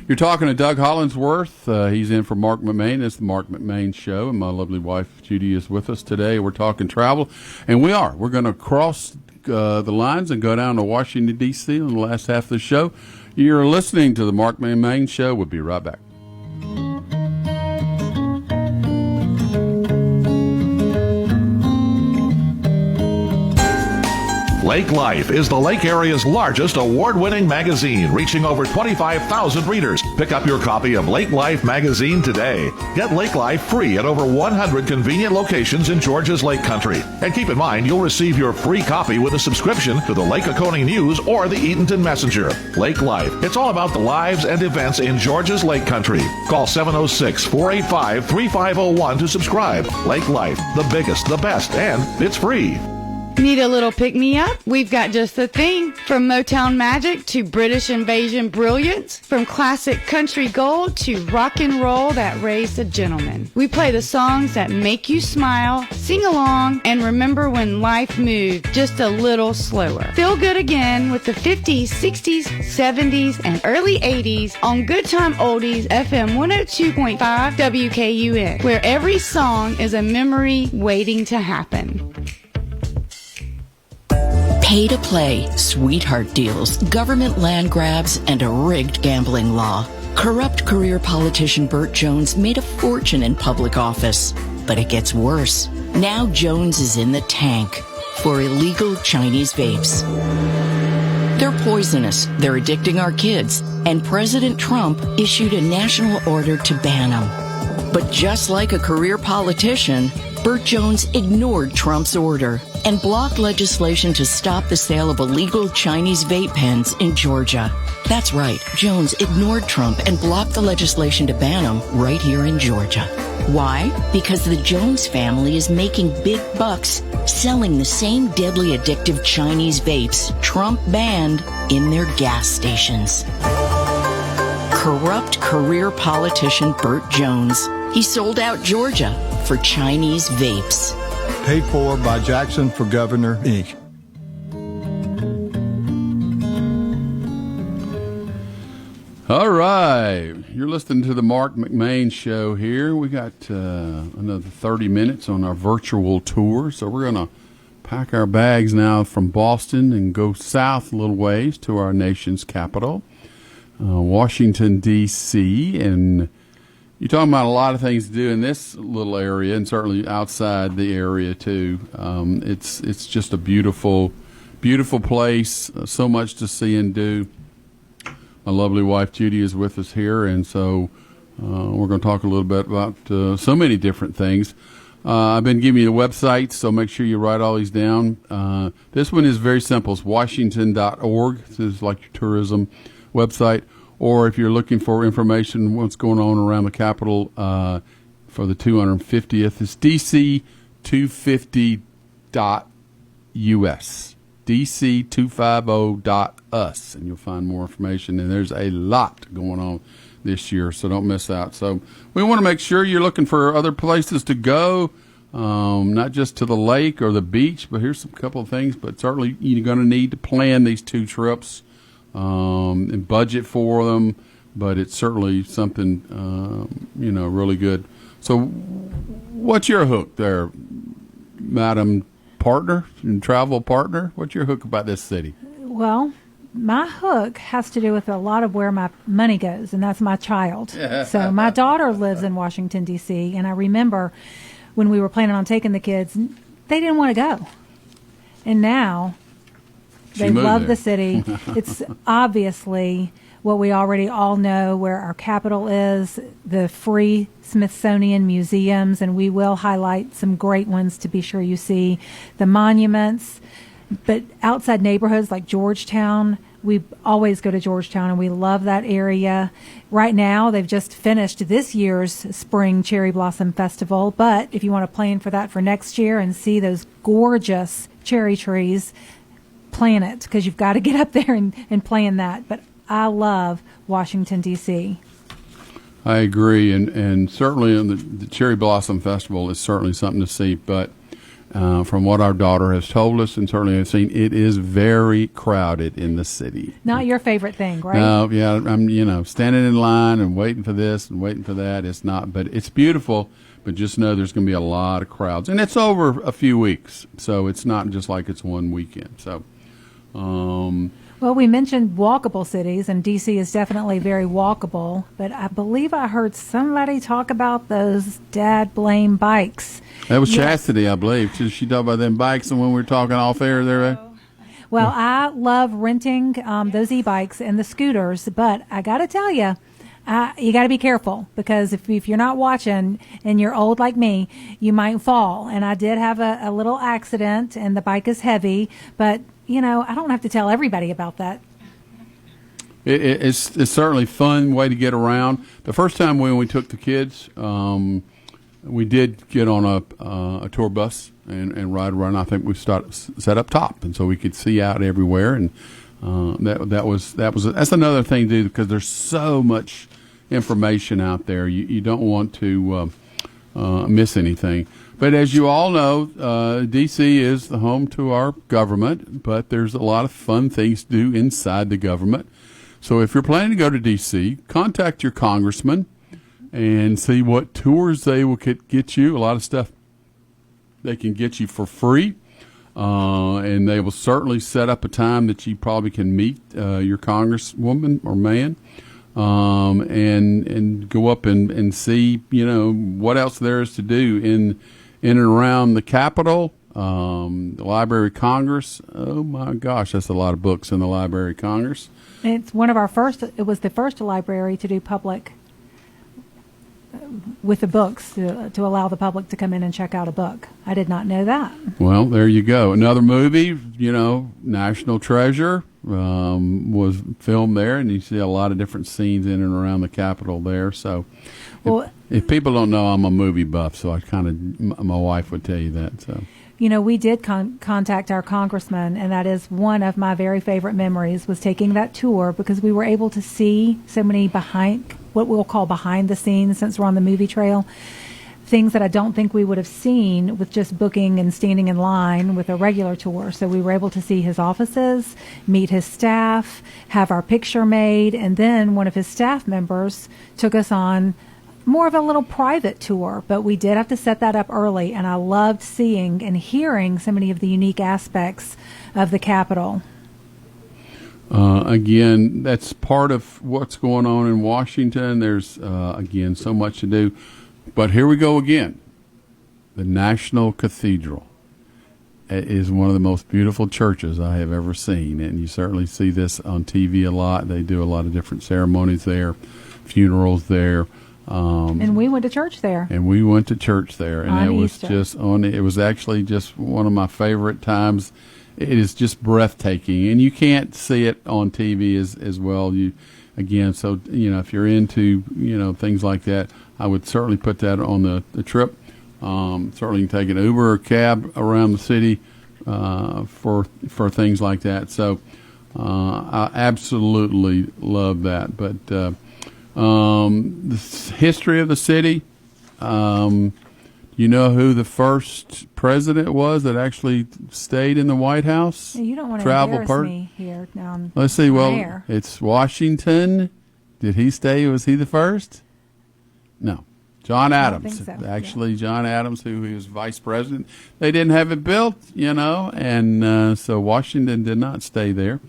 A: you're talking to Doug Hollingsworth. He's in for Marc McMain. It's the Marc McMain Show. And my lovely wife, Judy, is with us today. We're talking travel. And we're going to cross the lines and go down to Washington, D.C. in the last half of the show. You're listening to the Marc McMain Show. We'll be right back.
H: Lake Life is the Lake Area's largest award-winning magazine, reaching over 25,000 readers. Pick up your copy of Lake Life magazine today. Get Lake Life free at over 100 convenient locations in Georgia's Lake Country. And keep in mind, you'll receive your free copy with a subscription to the Lake Oconee News or the Eatonton Messenger. Lake Life. It's all about the lives and events in Georgia's Lake Country. Call 706-485-3501 to subscribe. Lake Life, the biggest, the best, and it's free.
I: Need a little pick-me-up? We've got just the thing. From Motown magic to British invasion brilliance, from classic country gold to rock and roll that raised a gentleman. We play the songs that make you smile, sing along, and remember when life moved just a little slower. Feel good again with the 50s, 60s, 70s, and early 80s on Good Time Oldies FM 102.5 WKUN, where every song is a memory waiting to happen.
J: Pay to play, sweetheart deals, government land grabs, and a rigged gambling law. Corrupt career politician Burt Jones made a fortune in public office. But it gets worse. Now Jones is in the tank for illegal Chinese vapes. They're poisonous, they're addicting our kids, and President Trump issued a national order to ban them. But just like a career politician, Burt Jones ignored Trump's order and blocked legislation to stop the sale of illegal Chinese vape pens in Georgia. That's right, Jones ignored Trump and blocked the legislation to ban them right here in Georgia. Why? Because the Jones family is making big bucks selling the same deadly addictive Chinese vapes Trump banned in their gas stations. Corrupt career politician Burt Jones. He sold out Georgia for Chinese vapes.
K: Paid for by Jackson for Governor, Inc.
A: All right. You're listening to the Marc McMain Show here. We got another 30 minutes on our virtual tour. So we're going to pack our bags now from Boston and go south a little ways to our nation's capital, Washington, D.C., and you're talking about a lot of things to do in this little area, and certainly outside the area too. It's just a beautiful, beautiful place. So much to see and do. My lovely wife Judy is with us here, and so we're going to talk a little bit about so many different things. I've been giving you the websites, so make sure you write all these down. This one is very simple. It's washington.org. This is like your tourism website. Or if you're looking for information on what's going on around the Capitol for the 250th, it's dc250.us, dc250.us, and you'll find more information. And there's a lot going on this year, so don't miss out. So we want to make sure you're looking for other places to go, not just to the lake or the beach, but here's a couple of things. But certainly you're going to need to plan these two trips. And budget for them, but it's certainly something, really good. So what's your hook there, Madam Partner and travel partner? What's your hook about this city?
C: Well, my hook has to do with a lot of where my money goes, and that's my child. So my daughter lives in Washington, D.C., and I remember when we were planning on taking the kids, they didn't want to go. And now they love the city. It's obviously what we already all know, where our capital is, the free Smithsonian museums, and we will highlight some great ones to be sure you see, the monuments. But outside neighborhoods like Georgetown, we always go to Georgetown, and we love that area. Right now, they've just finished this year's Spring Cherry Blossom Festival, but if you want to plan for that for next year and see those gorgeous cherry trees, plan it, because you've got to get up there and plan that. But I love Washington, D.C.
A: I agree, and certainly the Cherry Blossom Festival is certainly something to see, but from what our daughter has told us and certainly has seen, it is very crowded in the city.
C: Not your favorite thing, right?
A: No, yeah, I'm standing in line and waiting for this and waiting for that. It's not, but it's beautiful, but just know there's going to be a lot of crowds. And it's over a few weeks, so it's not just like it's one weekend. So,
C: well, we mentioned walkable cities, and D.C. is definitely very walkable, but I believe I heard somebody talk about those dad blame bikes.
A: That was Chastity, I believe. She talked about them bikes, and when we were talking off air there.
C: Well, I love renting those e-bikes and the scooters, but I got to tell you, you got to be careful, because if you're not watching and you're old like me, you might fall. And I did have a little accident, and the bike is heavy, but I don't have to tell everybody about that.
A: It's certainly a fun way to get around. The first time when we took the kids, we did get on a tour bus and ride around. I think we set up top, and so we could see out everywhere. And that's another thing to do, because there's so much information out there. You don't want to miss anything. But as you all know, D.C. is the home to our government, but there's a lot of fun things to do inside the government. So if you're planning to go to D.C., contact your congressman and see what tours they will get you. A lot of stuff they can get you for free, and they will certainly set up a time that you probably can meet your congresswoman or man, and go up and see what else there is to do in and around the Capitol, the Library of Congress. Oh my gosh, that's a lot of books in the Library of Congress.
C: It's it was the first library to do public with the books, to allow the public to come in and check out a book. I did not know that.
A: Well, there you go. Another movie, National Treasure, was filmed there, and you see a lot of different scenes in and around the Capitol there. So, well, if people don't know, I'm a movie buff, so my wife would tell you that. So,
C: we did contact our congressman, and that is one of my very favorite memories, was taking that tour, because we were able to see so many what we'll call behind the scenes, since we're on the movie trail, things that I don't think we would have seen with just booking and standing in line with a regular tour. So we were able to see his offices, meet his staff, have our picture made, and then one of his staff members took us on more of a little private tour, but we did have to set that up early, and I loved seeing and hearing so many of the unique aspects of the Capitol.
A: Again, that's part of what's going on in Washington. There's, again, so much to do. But here we go again. The National Cathedral is one of the most beautiful churches I have ever seen, and you certainly see this on TV a lot. They do a lot of different ceremonies there, funerals there.
C: And we went to church there.
A: And we went to church there, and
C: on
A: it was
C: Easter.
A: It was actually just one of my favorite times. It is just breathtaking, and you can't see it on TV as well. So if you're into things like that, I would certainly put that on the trip. Certainly you can take an Uber or cab around the city for things like that. So I absolutely love that. But the history of the city, you know who the first president was that actually stayed in the White House?
C: You don't want to embarrass me here.
A: Let's see. Well, it's Washington. Did he stay? Was he the first? No. John Adams.
C: I don't think so.
A: Actually, John Adams, who he was vice president. They didn't have it built, and so Washington did not stay there.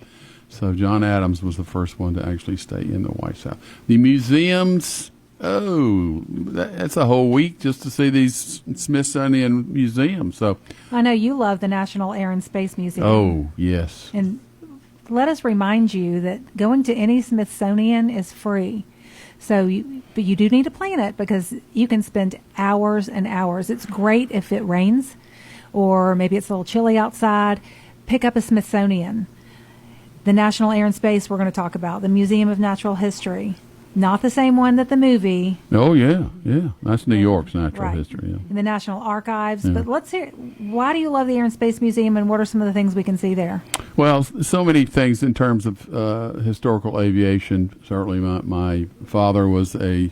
A: So John Adams was the first one to actually stay in the White House. The museums, that's a whole week just to see these Smithsonian museums. So
C: I know you love the National Air and Space Museum.
A: Oh, yes.
C: And let us remind you that going to any Smithsonian is free. But you do need to plan it because you can spend hours and hours. It's great if it rains or maybe it's a little chilly outside. Pick up a Smithsonian. The National Air and Space we're going to talk about. The Museum of Natural History. Not the same one that the movie.
A: Oh, yeah. That's New York's natural
C: Right.
A: history. Yeah.
C: And the National Archives.
A: Yeah.
C: But let's hear, why do you love the Air and Space Museum and what are some of the things we can see there?
A: Well, so many things in terms of historical aviation. Certainly my father was a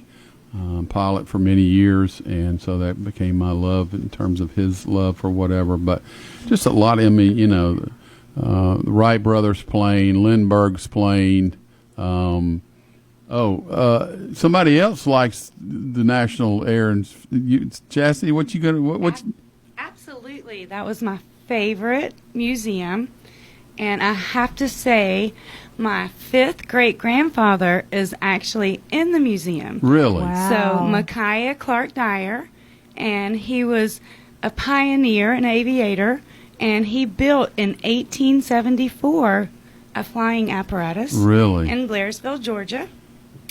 A: pilot for many years, and so that became my love in terms of his love for whatever. But just a lot of, the Wright brothers plane, Lindbergh's plane. Somebody else likes the National Air and Chastity. What you gonna?
B: Absolutely, that was my favorite museum, and I have to say, my 5th great-grandfather is actually in the museum.
A: Really?
C: Wow.
B: So Micaiah Clark Dyer, and he was a pioneer, an aviator, and he built in 1874 a flying apparatus.
A: Really?
B: In Blairsville, Georgia.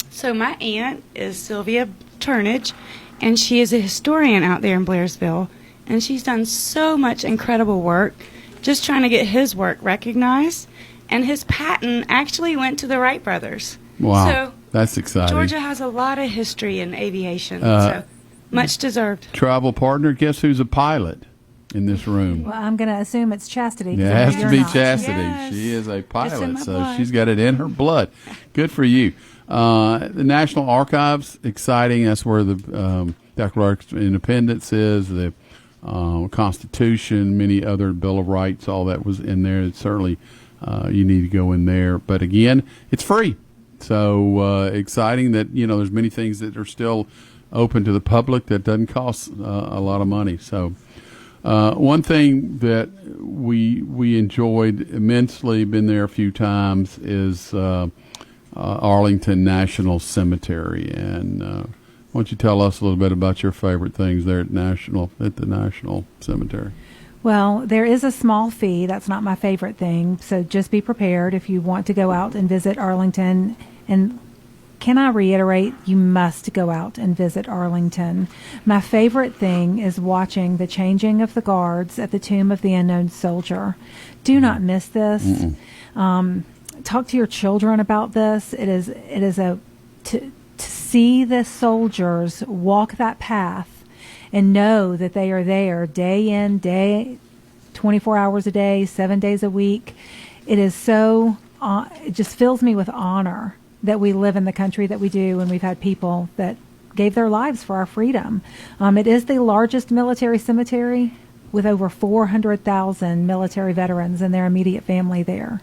B: So my aunt is Sylvia Turnage, and she is a historian out there in Blairsville, and she's done so much incredible work just trying to get his work recognized, and his patent actually went to the Wright brothers.
A: Wow,
B: so
A: that's exciting.
B: Georgia has a lot of history in aviation, so much deserved.
A: Travel partner, guess who's a pilot in this room?
C: Well, I'm going to assume it's Chastity.
A: Yeah, it has to
C: You're
A: be
C: not.
A: Chastity.
B: Yes.
A: She is a
B: It's in
A: pilot,
B: my
A: so
B: blood.
A: she's got it in her blood. Good for you. The National Archives, exciting. That's where the Declaration of Independence is, the Constitution, many other Bill of Rights, all that was in there. It's certainly, you need to go in there. But again, it's free. So exciting that, there's many things that are still open to the public that doesn't cost a lot of money. So one thing that we enjoyed immensely, been there a few times, is Arlington National Cemetery. And why don't you tell us a little bit about your favorite things there at the National Cemetery?
C: Well, there is a small fee. That's not my favorite thing. So just be prepared if you want to go out and visit Arlington. And can I reiterate, you must go out and visit Arlington. My favorite thing is watching the changing of the guards at the Tomb of the Unknown Soldier. Do not miss this. Talk to your children about this. It is to see the soldiers walk that path and know that they are there day in, day, 24 hours a day, 7 days a week. It is so, it just fills me with honor that we live in the country that we do, and we've had people that gave their lives for our freedom. It is the largest military cemetery with over 400,000 military veterans and their immediate family there.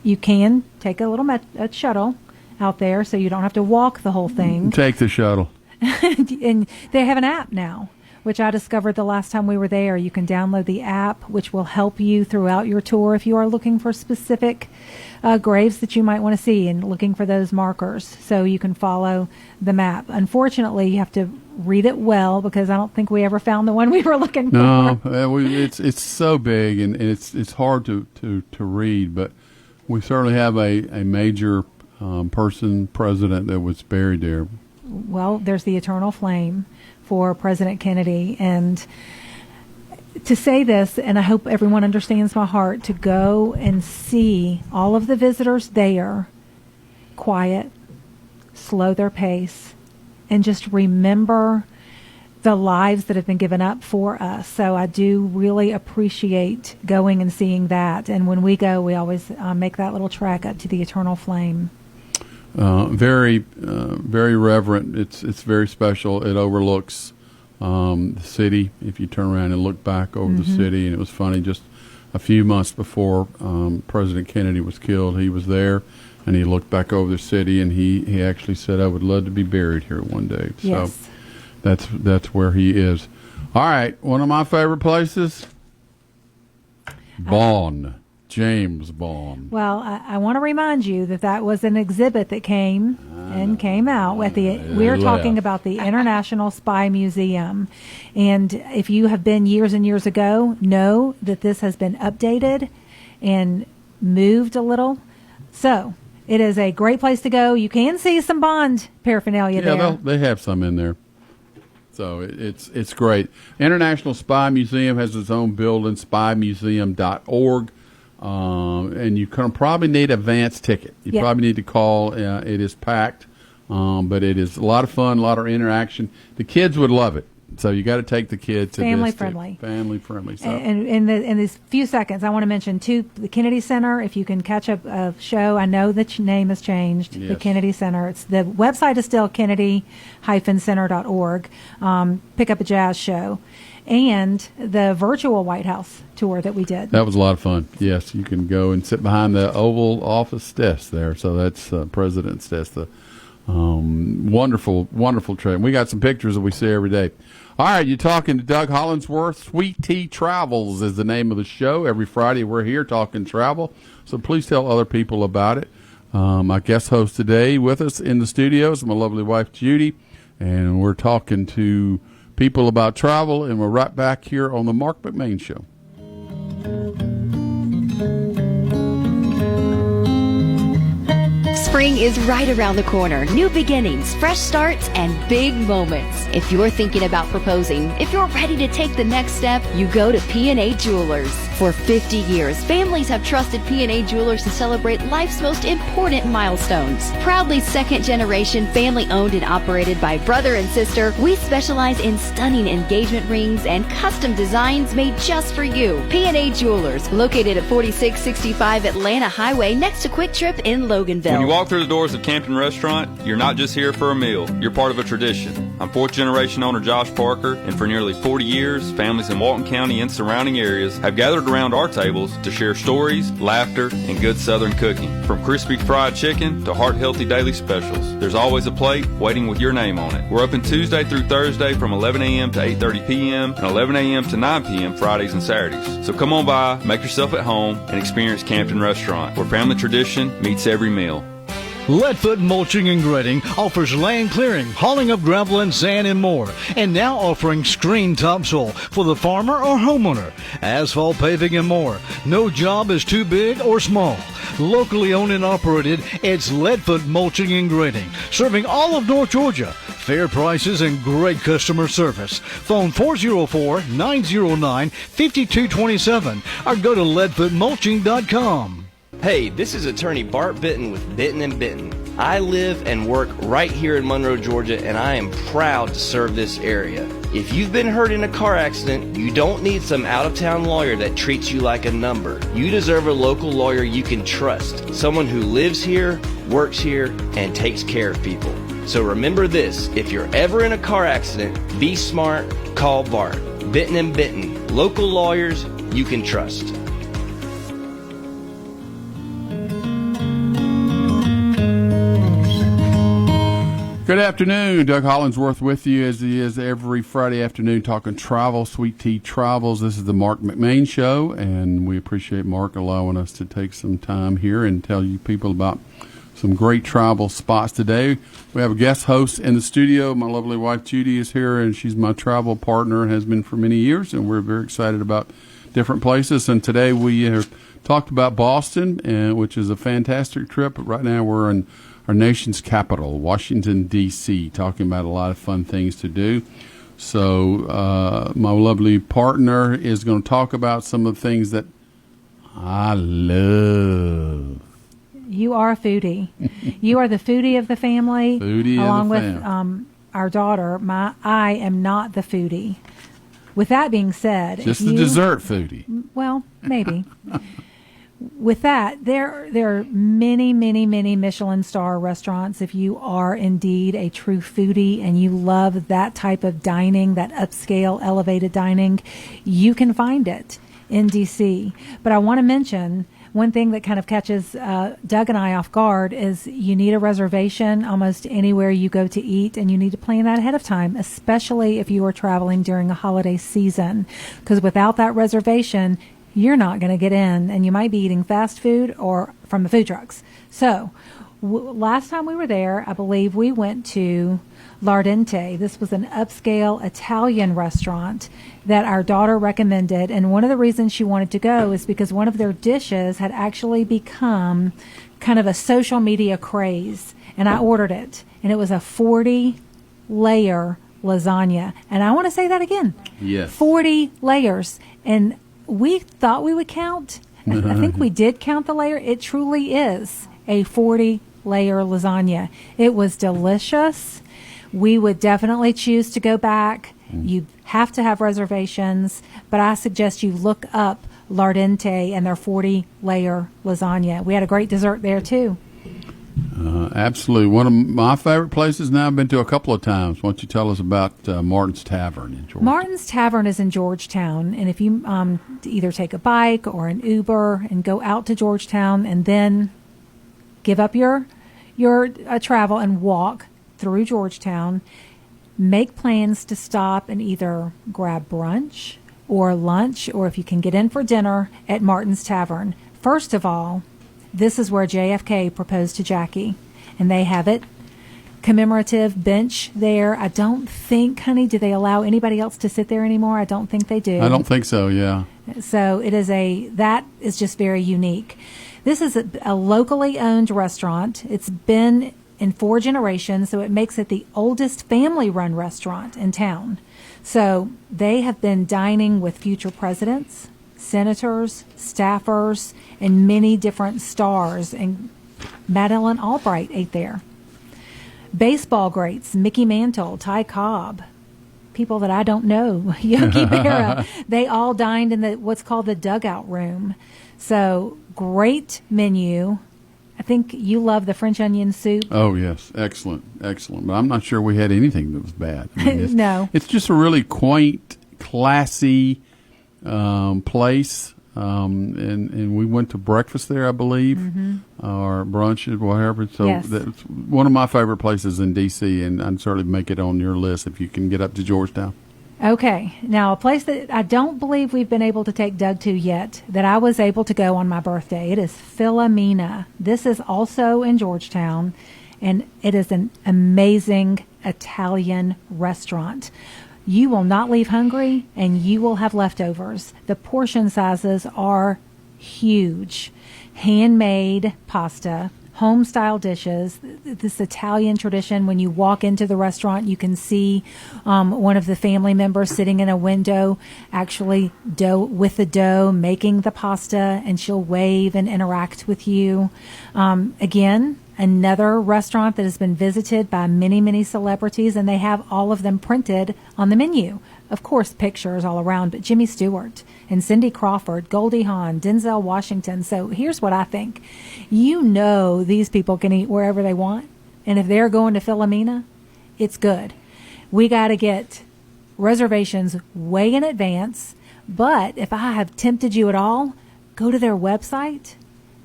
C: You can take a little a shuttle out there, so you don't have to walk the whole thing.
A: Take the shuttle.
C: And they have an app now, which I discovered the last time we were there. You can download the app, which will help you throughout your tour if you are looking for specific graves that you might want to see and looking for those markers, so you can follow the map. Unfortunately, you have to read it well, because I don't think we ever found the one we were looking for.
A: No, it's so big, and it's hard to read, but we certainly have a major president that was buried there.
C: Well, there's the eternal flame for President Kennedy. And to say this, and I hope everyone understands my heart, to go and see all of the visitors there, quiet, slow their pace, and just remember the lives that have been given up for us. So I do really appreciate going and seeing that. And when we go, we always make that little trek up to the eternal flame.
A: Very reverent. It's very special. It overlooks the city. If you turn around and look back over the city, and it was funny, just a few months before President Kennedy was killed, he was there, and he looked back over the city, and he actually said, "I would love to be buried here one day."
C: Yes.
A: So that's where he is. All right, one of my favorite places, Bonn, James Bond.
C: Well, I want to remind you that was an exhibit that came out at the. We're talking about the International Spy Museum, and if you have been years and years ago, know that this has been updated and moved a little. So it is a great place to go. You can see some Bond paraphernalia there.
A: Yeah, they have some in there. So it's great. International Spy Museum has its own building, spymuseum.org. And you can probably need an advance ticket. You probably need to call. It is packed, but it is a lot of fun, a lot of interaction. The kids would love it. So you got to take the kids to
C: family
A: this
C: friendly.
A: Family friendly. So.
C: And in these few seconds, I want to mention too the Kennedy Center. If you can catch up a show, I know the name has changed.
A: Yes.
C: The Kennedy Center. The website is still kennedy-center.org. Pick up a jazz show, and the virtual White House tour that we did.
A: That was a lot of fun. Yes, you can go and sit behind the Oval Office desk there. So that's President's desk. The wonderful, wonderful trip. We got some pictures that we see every day. All right, you're talking to Doug Hollingsworth. Sweet Tea Travels is the name of the show. Every Friday we're here talking travel, so please tell other people about it. My guest host today with us in the studios, my lovely wife Judy, and we're talking to people about travel, and we're right back here on the Marc McMain Show.
L: Spring is right around the corner. New beginnings, fresh starts, and big moments. If you're thinking about proposing, if you're ready to take the next step, you go to P&A Jewelers. For 50 years, families have trusted P&A Jewelers to celebrate life's most important milestones. Proudly second-generation, family-owned and operated by brother and sister, we specialize in stunning engagement rings and custom designs made just for you. P&A Jewelers, located at 4665 Atlanta Highway next to Quick Trip in Loganville.
M: When you walk through the doors of Campton Restaurant, you're not just here for a meal. You're part of a tradition. I'm fourth-generation owner Josh Parker, and for nearly 40 years, families in Walton County and surrounding areas have gathered around our tables to share stories, laughter, and good Southern cooking. From crispy fried chicken to heart-healthy daily specials, there's always a plate waiting with your name on it. We're open Tuesday through Thursday from 11 a.m. to 8:30 p.m. and 11 a.m. to 9 p.m. Fridays and Saturdays. So come on by, make yourself at home, and experience Campton Restaurant, where family tradition meets every meal.
N: Leadfoot Mulching and Grading offers land clearing, hauling of gravel and sand, and more. And now offering screen topsoil for the farmer or homeowner, asphalt paving, and more. No job is too big or small. Locally owned and operated, it's Leadfoot Mulching and Grading, serving all of North Georgia. Fair prices and great customer service. Phone 404-909-5227 or go to leadfootmulching.com.
O: Hey, this is attorney Bart Bitton with Bitton & Bitton. I live and work right here in Monroe, Georgia, and I am proud to serve this area. If you've been hurt in a car accident, you don't need some out-of-town lawyer that treats you like a number. You deserve a local lawyer you can trust, someone who lives here, works here, and takes care of people. So remember this, if you're ever in a car accident, be smart, call Bart. Bitton & Bitton, local lawyers you can trust.
A: Good afternoon. Doug Hollingsworth with you as he is every Friday afternoon talking travel, Sweet Tea Travels. This is the Marc McMain Show, and we appreciate Marc allowing us to take some time here and tell you people about some great travel spots today. We have a guest host in the studio. My lovely wife Judy is here, and she's my travel partner and has been for many years, and we're very excited about different places. And today we have talked about Boston, which is a fantastic trip. But right now we're in our nation's capital, Washington, D.C., talking about a lot of fun things to do. So my lovely partner is going to talk about some of the things that I love.
C: You are a foodie. You are the foodie of the family.
A: Foodie
C: along
A: of the
C: with
A: family.
C: Our daughter. I am not the foodie. With that being said,
A: just the dessert foodie.
C: Well, maybe. With that, there are many, many, many Michelin star restaurants. If you are indeed a true foodie and you love that type of dining, that upscale, elevated dining, you can find it in D.C. But I want to mention one thing that kind of catches Doug and I off guard is you need a reservation almost anywhere you go to eat, and you need to plan that ahead of time, especially if you are traveling during a holiday season, because without that reservation, you're not going to get in, and you might be eating fast food or from the food trucks. So last time we were there, I believe we went to L'Ardente. This was an upscale Italian restaurant that our daughter recommended, and one of the reasons she wanted to go is because one of their dishes had actually become kind of a social media craze, and I ordered it, and it was a 40-layer lasagna. And I want to say that again.
A: Yes.
C: 40 layers. And we thought we would count. I think we did count the layer. It truly is a 40-layer lasagna. It was delicious. We would definitely choose to go back. You have to have reservations, but I suggest you look up L'Ardente and their 40-layer lasagna. We had a great dessert there, too.
A: Absolutely. One of my favorite places now, I've been to a couple of times. Why don't you tell us about Martin's Tavern in Georgetown?
C: Martin's Tavern is in Georgetown, and if you either take a bike or an Uber and go out to Georgetown and then give up your travel and walk through Georgetown, make plans to stop and either grab brunch or lunch, or if you can get in for dinner at Martin's Tavern. First of all, this is where JFK proposed to Jackie, and they have it commemorative bench there. I don't think, honey, do they allow anybody else to sit there anymore? I don't think they do.
A: I don't think so, yeah.
C: So that is just very unique. This is a locally owned restaurant. It's been in 4 generations, so it makes it the oldest family-run restaurant in town. So they have been dining with future presidents, senators, staffers, and many different stars. And Madeleine Albright ate there. Baseball greats, Mickey Mantle, Ty Cobb, people that I don't know, Yogi Berra, they all dined in what's called the dugout room. So great menu. I think you love the French onion soup.
A: Oh, yes. Excellent. Excellent. But I'm not sure we had anything that was bad. I mean,
C: No.
A: It's just a really quaint, classy place. And we went to breakfast there, I believe, or brunch, or whatever. So
C: Yes.
A: that's one of my favorite places in D.C., and I'd certainly make it on your list if you can get up to Georgetown.
C: Okay. Now, a place that I don't believe we've been able to take Doug to yet, that I was able to go on my birthday. It is Philomena. This is also in Georgetown, and it is an amazing Italian restaurant. You will not leave hungry, and you will have leftovers. The portion sizes are huge. Handmade pasta, home-style dishes, this Italian tradition. When you walk into the restaurant, you can see one of the family members sitting in a window, actually with the dough, making the pasta, and she'll wave and interact with you. Again, another restaurant that has been visited by many, many celebrities, and they have all of them printed on the menu. Of course, pictures all around, but Jimmy Stewart and Cindy Crawford, Goldie Hawn, Denzel Washington. So here's what I think. You know these people can eat wherever they want, and if they're going to Philomena, it's good. We got to get reservations way in advance, but if I have tempted you at all, go to their website,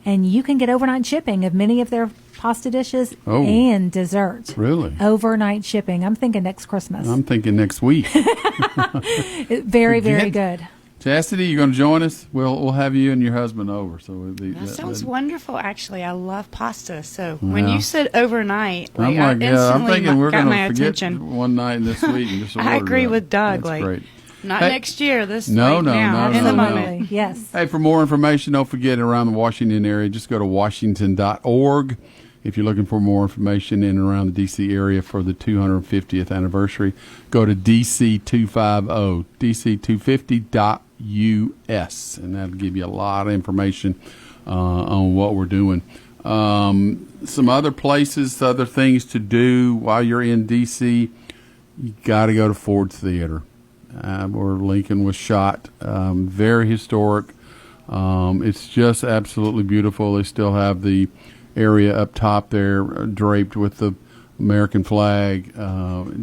C: and you can get overnight shipping of many of their pasta dishes and desserts.
A: Really?
C: Overnight shipping. I'm thinking next Christmas.
A: I'm thinking next week.
C: Very, very good.
A: Chastity, you going to join us? We'll have you and your husband over. So
B: That sounds wonderful. Actually, I love pasta. So when you said overnight,
A: I'm
B: instantly
A: thinking we're
B: got
A: going
B: my
A: to forget
B: attention.
A: one night this week. And just
B: I agree with Doug.
A: That's great.
B: Not next year. This
A: No,
B: now in the
A: no.
B: moment.
C: Yes.
A: Hey, for more information, don't forget around the Washington area, just go to washington.org. If you're looking for more information in and around the D.C. area for the 250th anniversary, go to DC250, DC250.us, and that'll give you a lot of information on what we're doing. Some other places, other things to do while you're in D.C., you got to go to Ford's Theater, where Lincoln was shot. Very historic. It's just absolutely beautiful. They still have the area up top there draped with the American flag,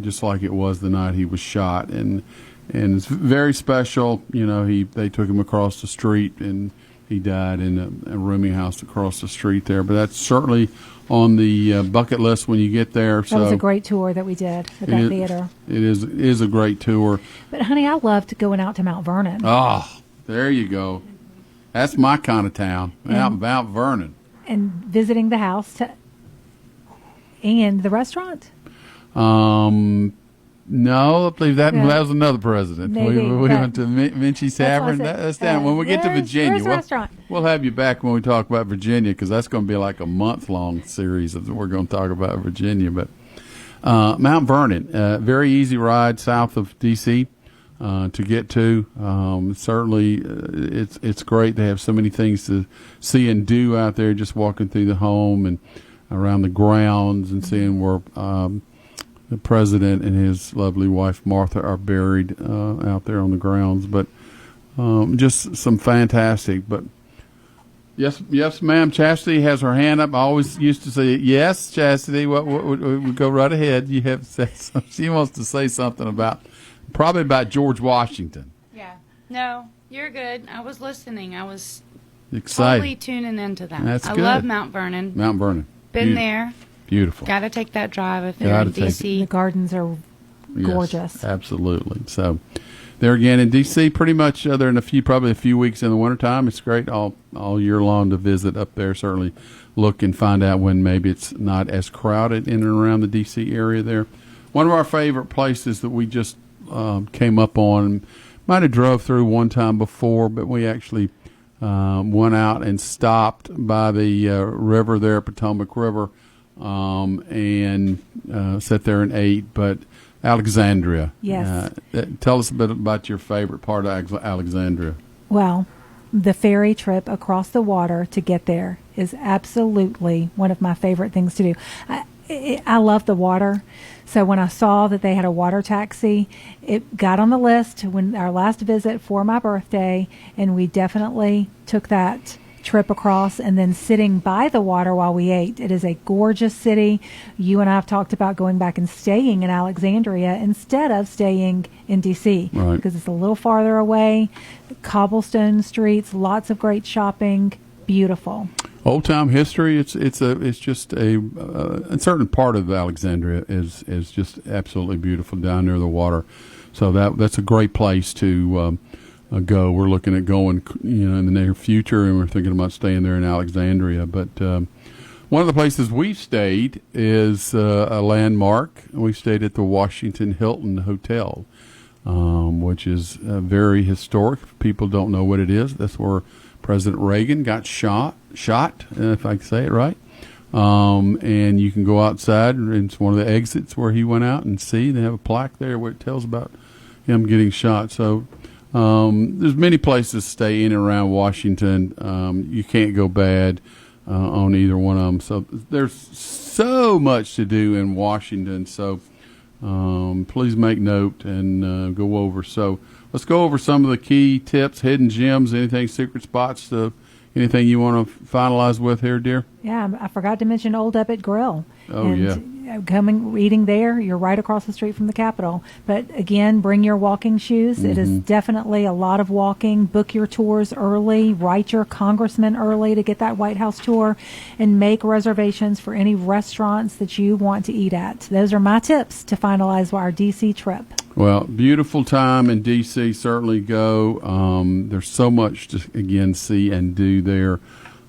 A: just like it was the night he was shot, and it's very special. You know, they took him across the street, and he died in a rooming house across the street there. But that's certainly on the bucket list when you get there.
C: That was a great tour that we did at that theater.
A: It is a great tour.
C: But honey, I loved going out to Mount Vernon.
A: Oh, there you go. That's my kind of town, Mount Vernon.
C: And visiting the house and the restaurant.
A: No, I believe that was another president.
C: Maybe,
A: we went to Minchie Tavern. That's down. When we get to Virginia, we'll have you back when we talk about Virginia, because that's going to be like a month-long series that we're going to talk about Virginia. But Mount Vernon, very easy ride south of D.C. To get to. Certainly, it's great. They have so many things to see and do out there, just walking through the home and around the grounds and seeing where the president and his lovely wife Martha are buried out there on the grounds. But just some fantastic. But yes, ma'am. Chastity has her hand up. I always used to say, yes, Chastity. What go right ahead. You have said something. She wants to say something probably about George Washington.
B: Yeah. No, you're good. I was listening. I was
A: excited.
B: Totally tuning into that.
A: That's good.
B: I love Mount Vernon.
A: Mount Vernon.
B: Been there.
A: Beautiful.
B: Got to take that drive if they're in D.C.
C: The gardens are gorgeous.
A: Yes, absolutely. So there again in D.C., pretty much other than probably a few weeks in the wintertime, it's great all year long to visit up there. Certainly look and find out when maybe it's not as crowded in and around the D.C. area there. One of our favorite places that we just came up on, might have drove through one time before, but we actually went out and stopped by the river there, Potomac River, and sat there and ate. But Alexandria.
C: Yes.
A: Tell us a bit about your favorite part of Alexandria.
C: Well, the ferry trip across the water to get there is absolutely one of my favorite things to do. I love the water. So when I saw that they had a water taxi, it got on the list when our last visit for my birthday, and we definitely took that trip across and then sitting by the water while we ate. It is a gorgeous city. You and I have talked about going back and staying in Alexandria instead of staying in D.C.
A: Right.
C: because it's a little farther away. Cobblestone streets, lots of great shopping, beautiful.
A: Old time history. It's just a certain part of Alexandria is just absolutely beautiful down near the water. So that's a great place to go. We're looking at going, in the near future, and we're thinking about staying there in Alexandria. But one of the places we've stayed is a landmark. We stayed at the Washington Hilton Hotel, which is very historic. If people don't know what it is, that's where President Reagan got shot, if I can say it right. And you can go outside, and it's one of the exits where he went out and see. They have a plaque there where it tells about him getting shot. So there's many places to stay in and around Washington. You can't go bad on either one of them. So there's so much to do in Washington. So please make note and go over. So let's go over some of the key tips, hidden gems, anything, secret spots, anything you want to finalize with here, dear?
C: Yeah, I forgot to mention Old Epic Grill.
A: Oh, yeah.
C: Eating there, you're right across the street from the Capitol. But again, bring your walking shoes. It is definitely a lot of walking. Book your tours early. Write your congressman early to get that White House tour, and make reservations for any restaurants that you want to eat at. Those are my tips to finalize our D.C. trip.
A: Well, beautiful time in D.C. Certainly go. There's so much to, again, see and do there.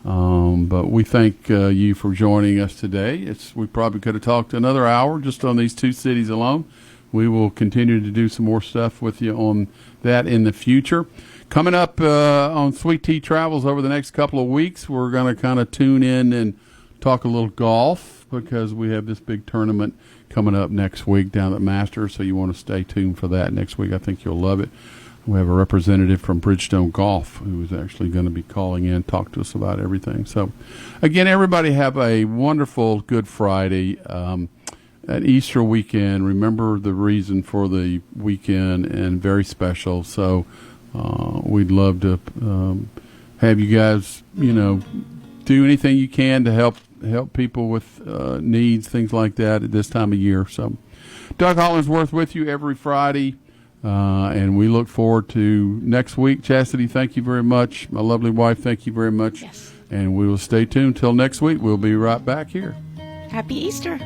A: But we thank you for joining us today. We probably could have talked another hour just on these two cities alone. We will continue to do some more stuff with you on that in the future. Coming up on Sweet Tea Travels over the next couple of weeks, we're going to kind of tune in and talk a little golf, because we have this big tournament coming up next week down at Masters, so you want to stay tuned for that next week. I think you'll love it. We have a representative from Bridgestone Golf who is actually going to be calling in, talk to us about everything. So, again, everybody have a wonderful Good Friday, an Easter weekend. Remember the reason for the weekend, and very special. So we'd love to have you guys, do anything you can to help people with needs, things like that at this time of year. So Doug Hollingsworth with you every Friday. And we look forward to next week. Chastity, thank you very much. My lovely wife, thank you very much.
B: Yes.
A: And we will stay tuned till next week. We'll be right back here.
B: Happy Easter.